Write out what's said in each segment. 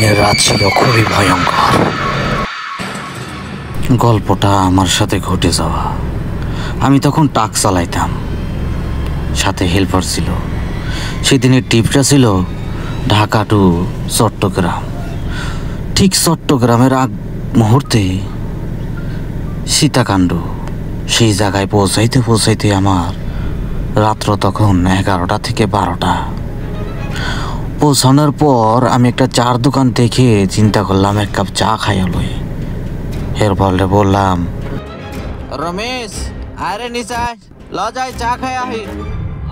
সেদিনের রাত ছিল খুবই ভয়ঙ্কর। গল্পটা আমার সাথে ঘটে যাওয়া। আমি তখন ট্রাক চালাইতাম, সাথে হেল্পার ছিল। সেদিনের ট্রিপটা ছিল ঢাকা টু চট্টগ্রাম। ঠিক চট্টগ্রামের আগ মুহূর্তে সীতাকাণ্ড, সেই জায়গায় পৌঁছাইতে পৌঁছাইতে আমার রাত্র তখন 11টা থেকে 12টা। পৌঁছানোর পর আমি একটা চার দোকান দেখে চিন্তা করলাম এক কাপ চা খাইয়া লই। এর বলে বললাম, রমেশ আরে নিচাই লজাই চা খাই আহি।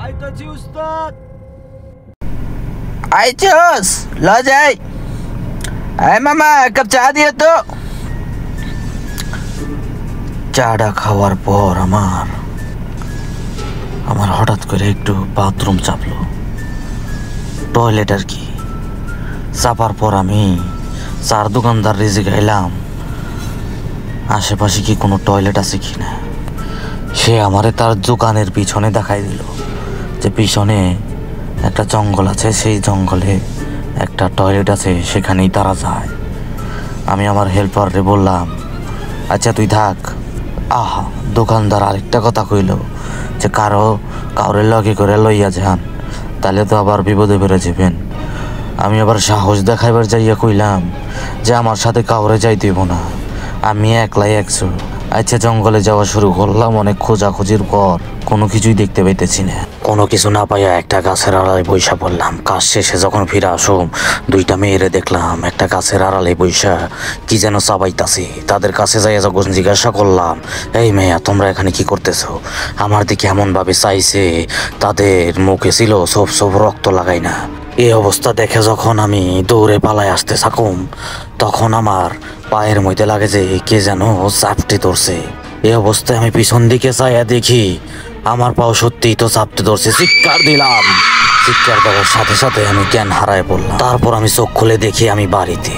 আইতাছি উস্তাদ। আইছস লজাই? আয় মামা এক কাপ চা দিয়ে তো। চাটা খাওয়ার পর আমার হঠাৎ করে একটু বাথরুম চাপলো, টয়লেট আর কি। চাপার পর আমি চার দোকানদার রেজে গেলাম আশেপাশে কি কোনো টয়লেট আছে কি না। সে আমারে তার দোকানের পিছনে দেখাই দিল যে পিছনে একটা জঙ্গল আছে, সেই জঙ্গলে একটা টয়লেট আছে, সেখানেই তারা যায়। আমি আমার হেল্পারে বললাম, আচ্ছা তুই থাক। আহা, দোকানদার আরেকটা কথা কইল যে কাউরে লগে করে লইয়া যান, তাহলে তো আবার বিপদে বেড়ে যাবেন। আমি আবার সাহস দেখাইবার যাইয়া কইলাম যে আমার সাথে কাউরে যাই দিব না, আমি একলাই 100। আচ্ছা জঙ্গলে যাওয়া শুরু করলাম। অনেক খোঁজাখুঁজির পর কোনো কিছুই দেখতে পাইতেছি না। কোনো কিছু না পাইয়া একটা গাছের আড়ালে বইসা পড়লাম। কাজ শেষে যখন ফিরে আসুম, দুইটা মেয়েরে দেখলাম একটা গাছের আড়ালে বইসা কি যেন চাবাইতাছে। তাদের কাছে যাইয়া যখন জিজ্ঞাসা করলাম, এই মেয়া তোমরা এখানে কি করতেছো, আমার দিকে এমনভাবে চাইছে তাদের মুখে ছিল সব রক্ত লাগাই না। এই অবস্থা দেখে যখন আমি দৌড়ে পালায় আসতে থাকুম, তখন আমার পায়ের মধ্যে লাগে যে কে যেন চাপটে ধরছে। এই অবস্থায় আমি পিছন দিকে চাইয়া দেখি আমার পাও সত্যিই তো চাপটে ধরছে। চিৎকার দিলাম। চিৎকার দেওয়ার সাথে সাথে আমি জ্ঞান হারায় পড়লাম। তারপর আমি চোখ খুলে দেখি আমি বাড়িতে।